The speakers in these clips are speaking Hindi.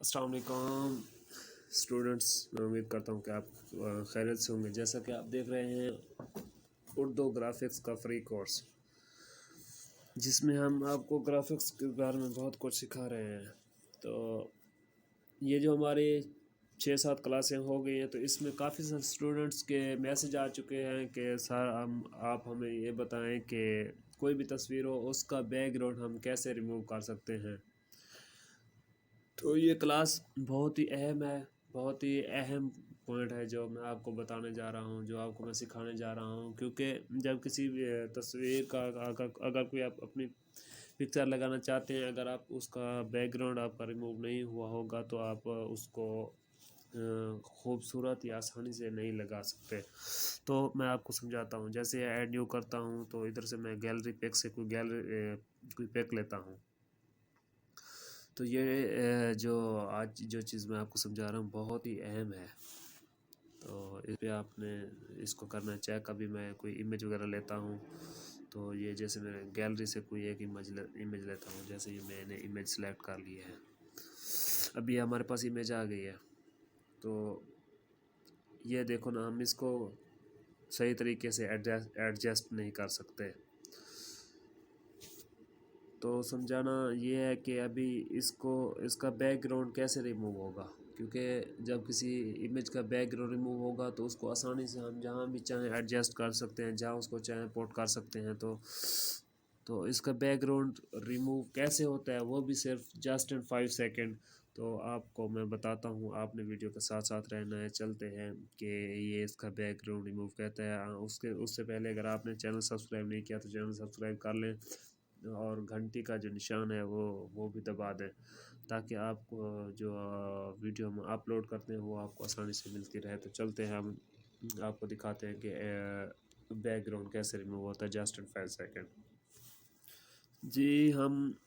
अस्सलाम वालेकुम स्टूडेंट्स, मैं उम्मीद करता हूँ कि आप खैरियत से होंगे। जैसा कि आप देख रहे हैं उर्दू ग्राफिक्स का फ्री कोर्स, जिसमें हम आपको ग्राफिक्स के बारे में बहुत कुछ सिखा रहे हैं। तो ये जो हमारे 6-7 क्लासें हो गई हैं, तो इसमें काफ़ी सारे स्टूडेंट्स के मैसेज आ चुके हैं कि सर आप हमें ये बताएं कि कोई भी तस्वीर हो उसका बैकग्राउंड हम कैसे रिमूव कर सकते हैं। तो ये क्लास बहुत ही अहम है, बहुत ही अहम पॉइंट है जो मैं आपको बताने जा रहा हूँ, जो आपको मैं सिखाने जा रहा हूँ। क्योंकि जब किसी भी तस्वीर का अगर कोई आप अपनी पिक्चर लगाना चाहते हैं, अगर आप उसका बैकग्राउंड आपका रिमूव नहीं हुआ होगा तो आप उसको खूबसूरत या आसानी से नहीं लगा सकते। तो मैं आपको समझाता हूँ। जैसे ऐड न्यू करता हूँ तो इधर से मैं गैलरी पिक से कोई पिक लेता हूँ। तो ये जो आज जो चीज़ मैं आपको समझा रहा हूँ बहुत ही अहम है। तो इस पे आपने इसको करना है। चाहे कभी मैं कोई इमेज वगैरह लेता हूँ, तो ये जैसे मैं गैलरी से कोई एक इमेज लेता हूँ। जैसे ये मैंने इमेज सेलेक्ट कर ली है, अभी हमारे पास इमेज आ गई है। तो ये देखो ना, हम इसको सही तरीके से एडजस्ट नहीं कर सकते। तो समझाना ये है कि अभी इसका बैकग्राउंड कैसे रिमूव होगा। क्योंकि जब किसी इमेज का बैकग्राउंड रिमूव होगा तो उसको आसानी से हम जहाँ भी चाहें एडजस्ट कर सकते हैं, जहाँ उसको चाहें पोर्ट कर सकते हैं। तो इसका बैकग्राउंड रिमूव कैसे होता है वो भी सिर्फ जस्ट इन 5 सेकेंड। तो आपको मैं बताता हूँ, आपने वीडियो के साथ साथ रहना है। चलते हैं कि ये इसका बैकग्राउंड रिमूव कहता है। उससे पहले अगर आपने चैनल सब्सक्राइब नहीं किया तो चैनल सब्सक्राइब कर लें और घंटी का जो निशान है वो भी दबा दें, ताकि आपको जो वीडियो हम अपलोड करते हैं वो आपको आसानी से मिलती रहे। तो चलते हैं, हम आपको दिखाते हैं कि बैकग्राउंड कैसे रिमूव होता है जस्ट इन 5 सेकेंड। जी, हम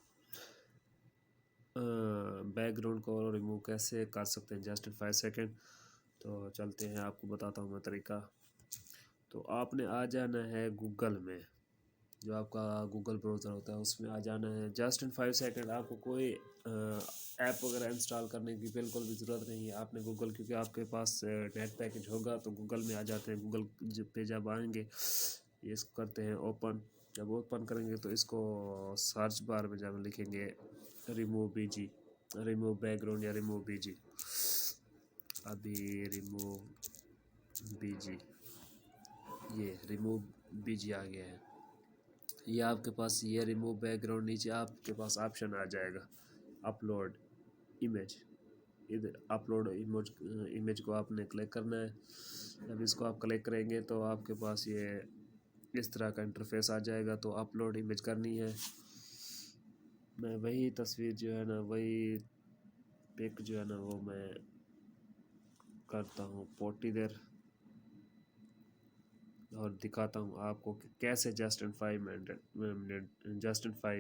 बैकग्राउंड को रिमूव कैसे कर सकते हैं जस्ट इन 5 सेकेंड। तो चलते हैं, आपको बताता हूँ मैं तरीका। तो आपने आ जाना है गूगल में, जो आपका गूगल ब्राउज़र होता है उसमें आ जाना है। जस्ट इन 5 सेकेंड आपको कोई ऐप वगैरह इंस्टॉल करने की बिल्कुल भी ज़रूरत नहीं है। आपने गूगल, क्योंकि आपके पास नेट पैकेज होगा तो गूगल में आ जाते हैं। गूगल पे जब आएंगे, ये इसको करते हैं ओपन। जब ओपन करेंगे तो इसको सर्च बार में जब लिखेंगे रिमूव बीजी, रिमूव बैकग्राउंड या रिमूव बीजी, अभी रिमूव बीजी, ये रिमूव बीजी आ गया है। ये आपके पास ये रिमूव बैकग्राउंड, नीचे आपके पास ऑप्शन आ जाएगा अपलोड इमेज। इधर अपलोड इमेज को आपने क्लिक करना है। जब इसको आप क्लिक करेंगे तो आपके पास ये इस तरह का इंटरफेस आ जाएगा। तो अपलोड इमेज करनी है। मैं वही तस्वीर जो है ना, वही पिक जो है ना, वो मैं करता हूँ पोर्ट इधर और दिखाता हूँ आपको कि कैसे just in 5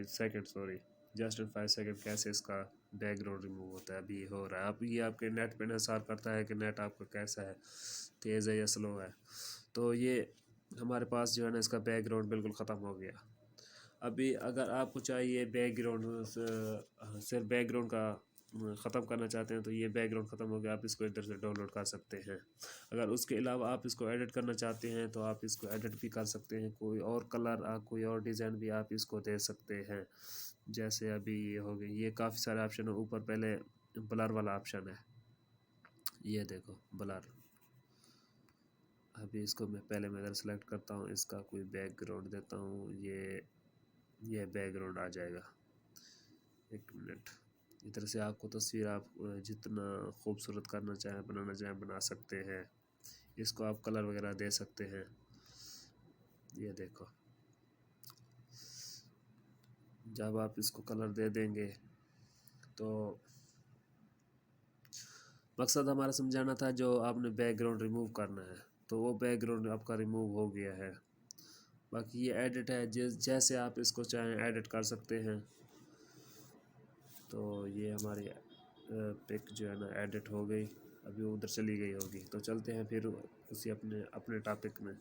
second just in 5 second कैसे इसका बैकग्राउंड रिमूव होता है। अभी ये हो रहा है। अब ये आपके नेट पे इंसार करता है कि नेट आपका कैसा है, तेज़ है या स्लो है। तो ये हमारे पास जो है ना, इसका बैकग्राउंड बिल्कुल ख़त्म हो गया। अभी अगर आपको चाहिए बैकग्राउंड, सिर्फ बैकग्राउंड का ख़त्म करना चाहते हैं, तो ये बैकग्राउंड ख़त्म हो गया, आप इसको इधर से डाउनलोड कर सकते हैं। अगर उसके अलावा आप इसको एडिट करना चाहते हैं तो आप इसको एडिट भी कर सकते हैं। कोई और कलर, कोई और डिज़ाइन भी आप इसको दे सकते हैं। जैसे अभी ये हो गई, ये काफ़ी सारे ऑप्शन है। ऊपर पहले ब्लर वाला ऑप्शन है, ये देखो ब्लर। अभी इसको मैं इधर सेलेक्ट करता हूँ, इसका कोई बैकग्राउंड देता हूँ। ये बैकग्राउंड आ जाएगा। एक मिनट, इधर से आपको तस्वीर आप जितना खूबसूरत करना चाहें, बनाना चाहें, बना सकते हैं। इसको आप कलर वगैरह दे सकते हैं। ये देखो, जब आप इसको कलर दे देंगे तो मकसद हमारा समझाना था, जो आपने बैकग्राउंड रिमूव करना है तो वो बैकग्राउंड आपका रिमूव हो गया है। बाकी ये एडिट है, जैसे आप इसको चाहें एडिट कर सकते हैं। तो ये हमारी पिक जो है ना एडिट हो गई, अभी उधर चली गई होगी। तो चलते हैं फिर उसी अपने अपने टॉपिक में।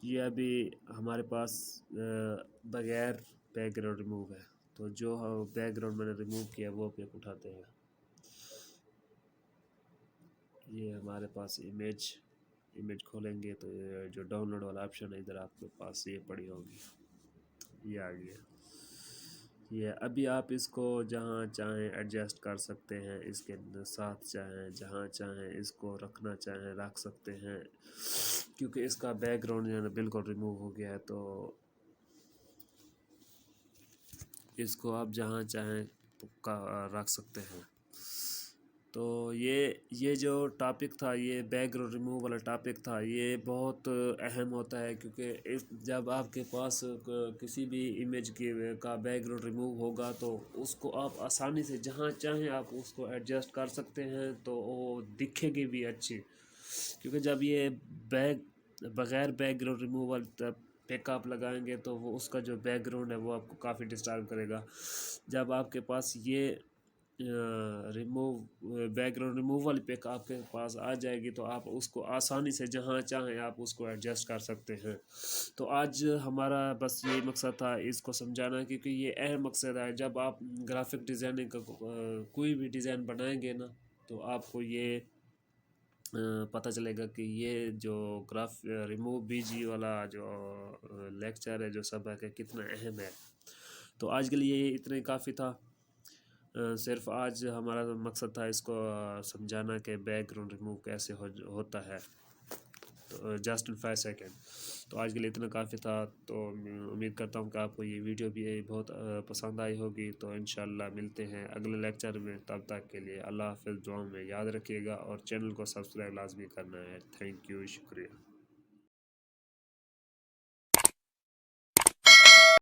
ये अभी हमारे पास बगैर बैकग्राउंड रिमूव है। तो जो बैकग्राउंड मैंने रिमूव किया वो पिक उठाते हैं। ये हमारे पास इमेज खोलेंगे तो ये जो डाउनलोड वाला ऑप्शन है इधर आपके पास ये पड़ी होगी, ये आ गया। ये अभी आप इसको जहाँ चाहें एडजस्ट कर सकते हैं, इसके साथ चाहें जहाँ चाहें इसको रखना चाहें रख सकते हैं, क्योंकि इसका बैकग्राउंड जो है ना बिल्कुल रिमूव हो गया है। तो इसको आप जहाँ चाहें का रख सकते हैं। तो ये जो टॉपिक था, ये बैकग्राउंड रिमूव वाला टॉपिक था, ये बहुत अहम होता है, क्योंकि जब आपके पास किसी भी इमेज का बैकग्राउंड रिमूव होगा तो उसको आप आसानी से जहाँ चाहें आप उसको एडजस्ट कर सकते हैं, तो वो दिखेगी भी अच्छी। क्योंकि जब ये बग़ैर बैकग्राउंड रिमूवल पिक आप लगाएंगे तो वो उसका जो बैकग्राउंड है वो आपको काफ़ी डिस्टर्ब करेगा। जब आपके पास ये बैकग्राउंड रिमूवल पिक आपके पास आ जाएगी तो आप उसको आसानी से जहाँ चाहें आप उसको एडजस्ट कर सकते हैं। तो आज हमारा बस यही मकसद था इसको समझाना, क्योंकि ये अहम मकसद है। जब आप ग्राफिक डिज़ाइनिंग का कोई भी डिज़ाइन बनाएंगे ना, तो आपको ये पता चलेगा कि ये जो ग्राफ रिमूव बीजी वाला जो लेक्चर है, जो सबक है, कितना अहम है। तो आज के लिए इतना ही काफ़ी था। सिर्फ आज हमारा मकसद था इसको समझाना कि बैकग्राउंड रिमूव कैसे होता है, तो जस्ट इन 5 सेकेंड। तो आज के लिए इतना काफ़ी था। तो उम्मीद करता हूँ कि आपको ये वीडियो भी बहुत पसंद आई होगी। तो इंशाल्लाह मिलते हैं अगले लेक्चर में। तब तक के लिए अल्लाह हाफ़िज़, दुआ में याद रखिएगा और चैनल को सब्सक्राइब लाजमी करना है। थैंक यू, शुक्रिया।